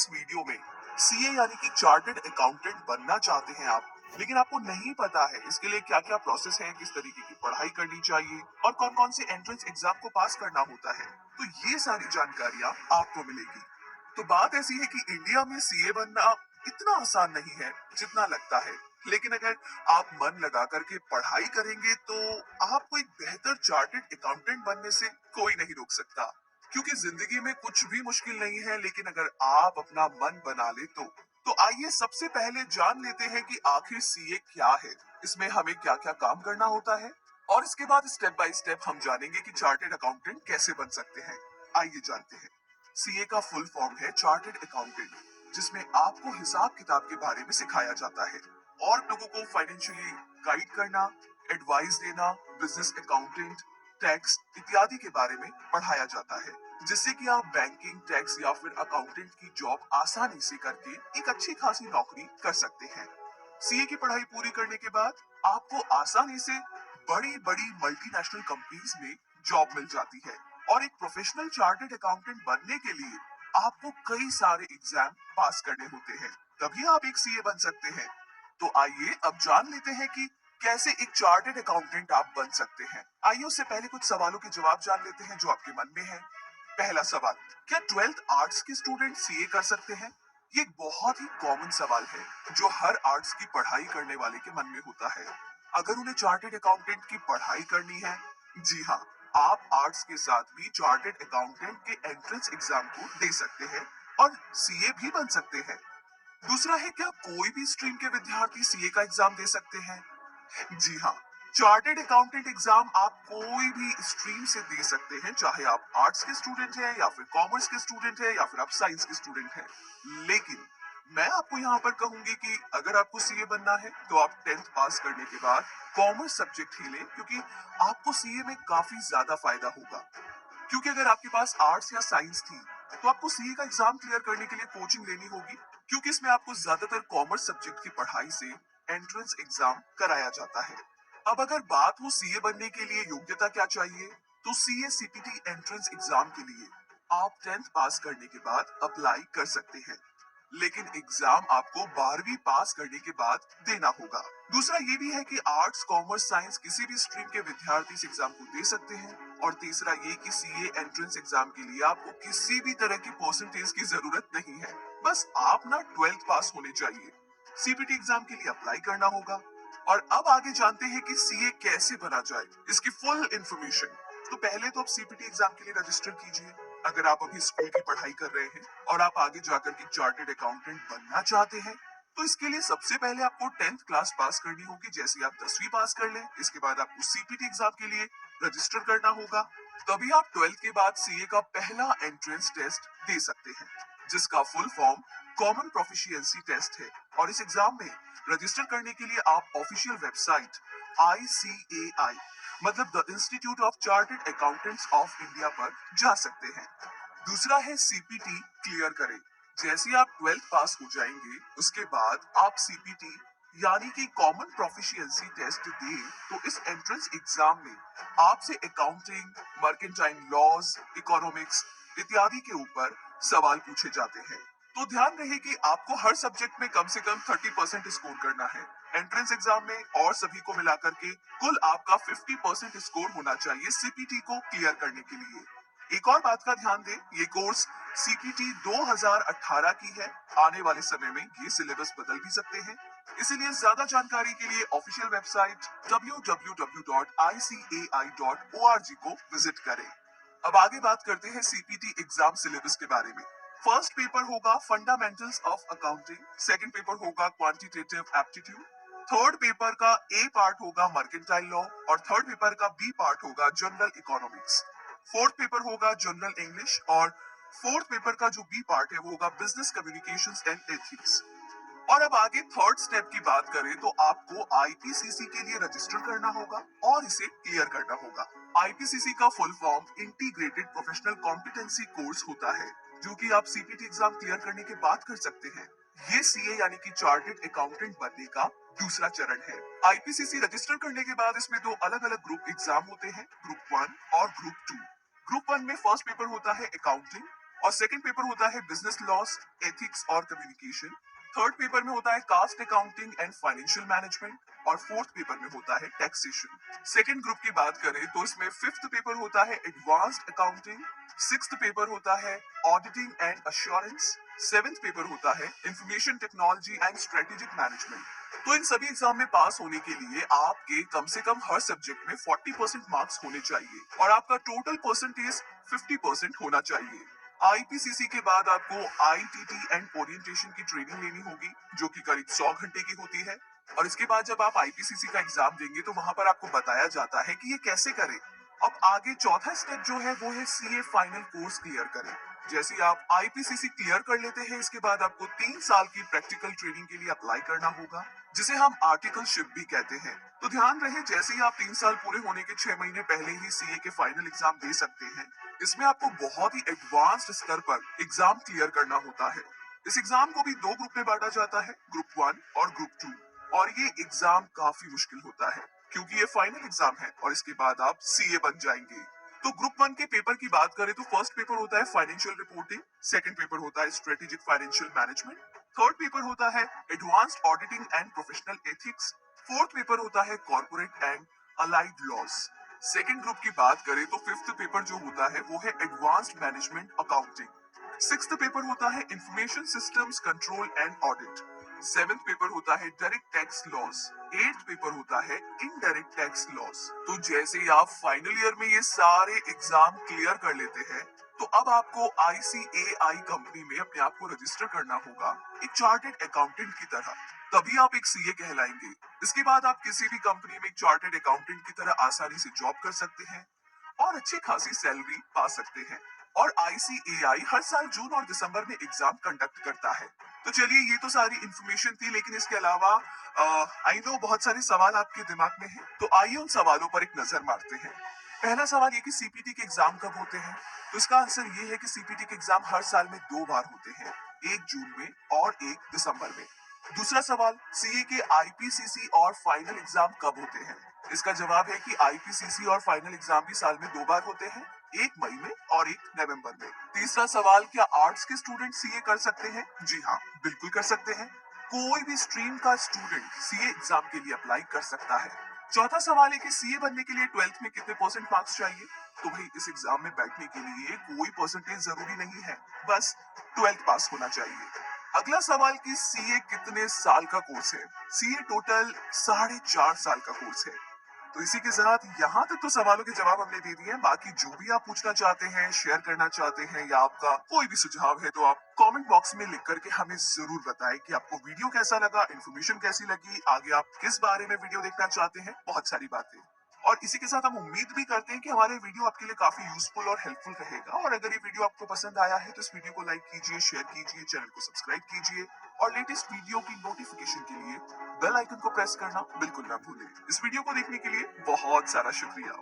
इस वीडियो में सीए यानी कि चार्टर्ड अकाउंटेंट बनना चाहते हैं आप, लेकिन आपको नहीं पता है इसके लिए क्या क्या प्रोसेस है, किस तरीके की पढ़ाई करनी चाहिए और कौन कौन से एंट्रेंस एग्जाम को पास करना होता है, तो ये सारी जानकारियां आपको मिलेगी। तो बात ऐसी है कि इंडिया में सीए बनना इतना आसान नहीं है जितना लगता है, लेकिन अगर आप मन लगा करके पढ़ाई करेंगे तो आपको एक बेहतर चार्टर्ड अकाउंटेंट बनने से कोई नहीं रोक सकता। क्योंकि जिंदगी में कुछ भी मुश्किल नहीं है, लेकिन अगर आप अपना मन बना ले तो आइए सबसे पहले जान लेते हैं कि आखिर सीए क्या है, इसमें हमें क्या क्या काम करना होता है और इसके बाद स्टेप बाय स्टेप हम जानेंगे कि चार्टर्ड अकाउंटेंट कैसे बन सकते हैं। आइए जानते हैं। सीए का फुल फॉर्म है चार्टर्ड अकाउंटेंट, जिसमें आपको हिसाब किताब के बारे में सिखाया जाता है और लोगों को फाइनेंशियली गाइड करना, एडवाइस देना, बिजनेस अकाउंटेंट, टैक्स इत्यादि के बारे में पढ़ाया जाता है, जिससे कि आप बैंकिंग, टैक्स या फिर अकाउंटेंट की जॉब आसानी से करके एक अच्छी खासी नौकरी कर सकते हैं। सीए की पढ़ाई पूरी करने के बाद आपको आसानी से बड़ी बड़ी मल्टीनेशनल कंपनीज में जॉब मिल जाती है और एक प्रोफेशनल चार्टर्ड अकाउंटेंट बनने के लिए आपको कई सारे एग्जाम पास करने होते हैं, तभी आप एक सीए बन सकते हैं। तो आइए अब जान लेते हैं कि कैसे एक चार्टर्ड अकाउंटेंट आप बन सकते हैं। आइए उससे पहले कुछ सवालों के जवाब जान लेते हैं जो आपके मन में है। पहला सवाल, क्या 12th आर्ट्स के स्टूडेंट सीए कर सकते हैं? ये एक बहुत ही कॉमन सवाल है जो हर आर्ट्स की पढ़ाई करने वाले के मन में होता है। अगर उन्हें चार्टर्ड अकाउंटेंट की पढ़ाई करनी है, जी हाँ, आप आर्ट्स के साथ भी चार्टर्ड अकाउंटेंट के एंट्रेंस एग्जाम को दे सकते हैं और सीए भी बन सकते हैं। दूसरा है, क्या कोई भी स्ट्रीम के विद्यार्थी सीए का एग्जाम दे सकते हैं? जी हाँ, चार्टर्ड अकाउंटेंट एग्जाम आप कोई भी स्ट्रीम से दे सकते हैं, चाहे आप आर्ट्स के स्टूडेंट हैं या फिर कॉमर्स के स्टूडेंट हैं या फिर आप साइंस के स्टूडेंट हैं। लेकिन मैं आपको यहाँ पर कहूंगी कि अगर आपको सीए बनना है तो आप 10th पास करने के बाद कॉमर्स सब्जेक्ट ही लें, क्योंकि आपको सीए में काफी ज्यादा फायदा होगा। क्योंकि अगर आपके पास आर्ट्स या साइंस थी तो आपको सीए का एग्जाम क्लियर करने के लिए कोचिंग लेनी होगी, क्योंकि इसमें आपको ज्यादातर कॉमर्स सब्जेक्ट की पढ़ाई से एंट्रेंस एग्जाम कराया जाता है। अब अगर बात हो सीए बनने के लिए योग्यता क्या चाहिए, तो सीए सीपीटी एंट्रेंस एग्जाम के लिए आप 10th पास करने के बाद अप्लाई कर सकते हैं, लेकिन एग्जाम आपको 12वीं पास करने के बाद देना होगा। दूसरा ये भी है कि आर्ट्स, कॉमर्स, साइंस किसी भी स्ट्रीम के विद्यार्थी इस एग्जाम को दे सकते हैं। और तीसरा ये कि सीए एंट्रेंस एग्जाम के लिए आपको किसी भी तरह की परसेंटेज की जरूरत नहीं है, बस आप ना 12th पास होने चाहिए। सीपीटी एग्जाम के लिए अप्लाई करना होगा। और अब आगे जानते हैं कि सीए कैसे बना जाए, इसकी फुल इंफॉर्मेशन। तो पहले तो आप सीपीटी एग्जाम के लिए रजिस्टर कीजिए। अगर आप अभी स्कूल की पढ़ाई कर रहे हैं और आप आगे जाकर के चार्टर्ड अकाउंटेंट बनना चाहते हैं, तो इसके लिए सबसे पहले आपको 10th क्लास पास करनी होगी। जैसे आप 10वीं पास कर लें, इसके बाद आपको सीपीटी एग्जाम के लिए रजिस्टर करना होगा। तभी आप 12th के बाद सीए का पहला एंट्रेंस टेस्ट दे सकते हैं, जिसका full form common proficiency test है। और इस एग्जाम में रजिस्टर करने के लिए आप ऑफिशियल वेबसाइट ICAI, मतलब the institute of chartered accountants of India पर जा सकते हैं। दूसरा है सीपीटी क्लियर करें। जैसे आप 12th पास हो जाएंगे, उसके बाद आप सीपीटी यानी कि कॉमन प्रोफिशिएंसी टेस्ट दें, तो इस एंट्रेंस एग्जाम में आपसे अकाउंटिंग, मर्केंटाइल लॉज, इकोनॉमिक्स इत्यादि के ऊपर सवाल पूछे जाते हैं। तो ध्यान रहे कि आपको हर सब्जेक्ट में कम से कम 30% स्कोर करना है एंट्रेंस एग्जाम में, और सभी को मिलाकर के कुल आपका 50% स्कोर होना चाहिए सीपीटी को क्लियर करने के लिए। एक और बात का ध्यान दें, ये कोर्स सीपीटी 2018 की है। आने वाले समय में ये सिलेबस बदल भी सकते हैं, इसीलिए ज्यादा जानकारी के लिए ऑफिशियल वेबसाइट www.icai.org को विजिट करें। अब आगे बात करते हैं सीपीटी एग्जाम सिलेबस के बारे में। फर्स्ट पेपर होगा fundamentals of accounting, second paper होगा क्वांटिटेटिव एप्टीट्यूड, थर्ड पेपर का ए पार्ट होगा मर्केंटाइल लॉ और थर्ड पेपर का बी पार्ट होगा जनरल इकोनॉमिक्स। फोर्थ पेपर होगा जनरल इंग्लिश और फोर्थ पेपर का जो बी पार्ट है वो होगा बिजनेस कम्युनिकेशंस एंड एथिक्स। और अब आगे थर्ड स्टेप की बात करें तो आपको आईपीसीसी के लिए रजिस्टर करना होगा और इसे क्लियर करना होगा। आईपीसीसी का full form integrated professional competency course होता है, जो कि आप सीपीटी एग्जाम क्लियर करने के बाद कर सकते हैं। ये सीए यानी कि चार्टर्ड अकाउंटेंट बनने का दूसरा चरण है। आईपीसीसी रजिस्टर करने के बाद इसमें दो अलग अलग ग्रुप एग्जाम होते हैं, ग्रुप 1 और ग्रुप 2। ग्रुप 1 में फर्स्ट पेपर होता है अकाउंटिंग और सेकंड पेपर होता है बिजनेस लॉस, एथिक्स और कम्युनिकेशन। थर्ड पेपर में होता है cost accounting and financial management और फोर्थ पेपर में होता है टैक्सेशन। सेकंड ग्रुप की बात करें तो इसमें फिफ्थ पेपर होता है एडवांस्ड अकाउंटिंग, सिक्स्थ पेपर होता है auditing and assurance, seventh paper होता है information technology and strategic management. तो इन सभी एग्जाम में पास होने के लिए आपके कम से कम हर सब्जेक्ट में 40% मार्क्स होने चाहिए और आपका टोटल परसेंटेज 50% होना चाहिए। आईपीसीसी के बाद आपको आईटीटी एंड ओरिएंटेशन की ट्रेनिंग लेनी होगी जो कि करीब 100 घंटे की होती है। और इसके बाद जब आप आईपीसीसी का एग्जाम देंगे तो वहां पर आपको बताया जाता है कि ये कैसे करें। अब आगे चौथा स्टेप जो है वो है सीए फाइनल कोर्स क्लियर करें। जैसे ही आप आईपीसीसी क्लियर कर लेते हैं इसके बाद आपको 3 साल की प्रैक्टिकल ट्रेनिंग के लिए अप्लाई करना होगा जिसे हम आर्टिकलशिप भी कहते हैं। तो ध्यान रहे जैसे ही आप 3 साल पूरे होने के 6 महीने पहले ही सीए के फाइनल एग्जाम दे सकते हैं। इसमें आपको बहुत ही एडवांस्ड स्तर पर एग्जाम क्लियर करना होता है। इस एग्जाम को भी 2 ग्रुप में बांटा जाता है, ग्रुप 1 और ग्रुप 2। और ये एग्जाम काफी मुश्किल होता है क्योंकि ये फाइनल एग्जाम है और इसके बाद आप सीए बन जाएंगे। तो ग्रुप 1 के पेपर की बात करें तो फर्स्ट पेपर होता है फाइनेंशियल रिपोर्टिंग, सेकंड पेपर होता है strategic financial management, third paper होता है advanced auditing and professional ethics, fourth paper होता है corporate and allied laws. Second group की बात करें तो फिफ्थ पेपर जो होता है वो है advanced management accounting, sixth paper होता है information systems control and audit, seventh paper होता है direct tax loss, eighth paper होता है इनडायरेक्ट टैक्स लॉस। तो जैसे ही आप फाइनल ईयर में ये सारे एग्जाम क्लियर कर लेते हैं तो अब आपको आईसीएआई कंपनी में अपने आप को रजिस्टर करना होगा एक चार्टेड अकाउंटेंट की तरह, तभी आप एक सीए कहलाएंगे। इसके बाद आप किसी भी कंपनी में एक चार्टेड अकाउंटेंट की तरह आसानी से जॉब कर सकते हैं और अच्छी खासी सैलरी पा सकते हैं। और आईसीएआई हर साल जून और दिसंबर में एग्जाम कंडक्ट करता है। तो चलिए ये तो सारी इंफॉर्मेशन थी लेकिन इसके अलावा आई नो बहुत सारे सवाल आपके दिमाग में हैं, तो आइए उन सवालों पर एक नजर मारते हैं। पहला सवाल ये कि सीपीटी के एग्जाम कब होते हैं। तो इसका आंसर ये है कि सीपीटी के एग्जाम हर साल में 2 बार होते हैं, एक जून में और एक दिसंबर में। दूसरा सवाल, सीए के आईपीसीसी और फाइनल एग्जाम कब होते हैं। इसका जवाब है कि आईपीसीसी और फाइनल एग्जाम भी साल में 2 बार होते हैं, एक मई में और एक नवंबर में। तीसरा सवाल, क्या आर्ट्स के स्टूडेंट सीए कर सकते हैं। जी हाँ, बिल्कुल कर सकते हैं। कोई भी स्ट्रीम का स्टूडेंट सीए एग्जाम के लिए अप्लाई कर सकता है। चौथा सवाल है कि सीए बनने के लिए 12th में कितने परसेंट मार्क्स चाहिए। तो भाई इस एग्जाम में बैठने के लिए कोई परसेंटेज जरूरी नहीं है, बस 12th पास होना चाहिए। अगला सवाल कि सीए कितने साल का कोर्स है। सीए टोटल 4.5 साल का कोर्स है। तो इसी के साथ यहाँ तक तो सवालों के जवाब हमने दे दिए हैं। बाकी जो भी आप पूछना चाहते हैं, शेयर करना चाहते हैं या आपका कोई भी सुझाव है तो आप कमेंट बॉक्स में लिख करके हमें जरूर बताएं कि आपको वीडियो कैसा लगा, इन्फॉर्मेशन कैसी लगी, आगे आप किस बारे में वीडियो देखना चाहते हैं, बहुत सारी बातें। और इसी के साथ हम उम्मीद भी करते हैं कि हमारे वीडियो आपके लिए काफी यूजफुल और हेल्पफुल रहेगा। और अगर ये वीडियो आपको पसंद आया है तो इस वीडियो को लाइक कीजिए, शेयर कीजिए, चैनल को सब्सक्राइब कीजिए और लेटेस्ट वीडियो की नोटिफिकेशन के लिए बेल आइकन को प्रेस करना बिल्कुल ना भूलें। इस वीडियो को देखने के लिए बहुत सारा शुक्रिया।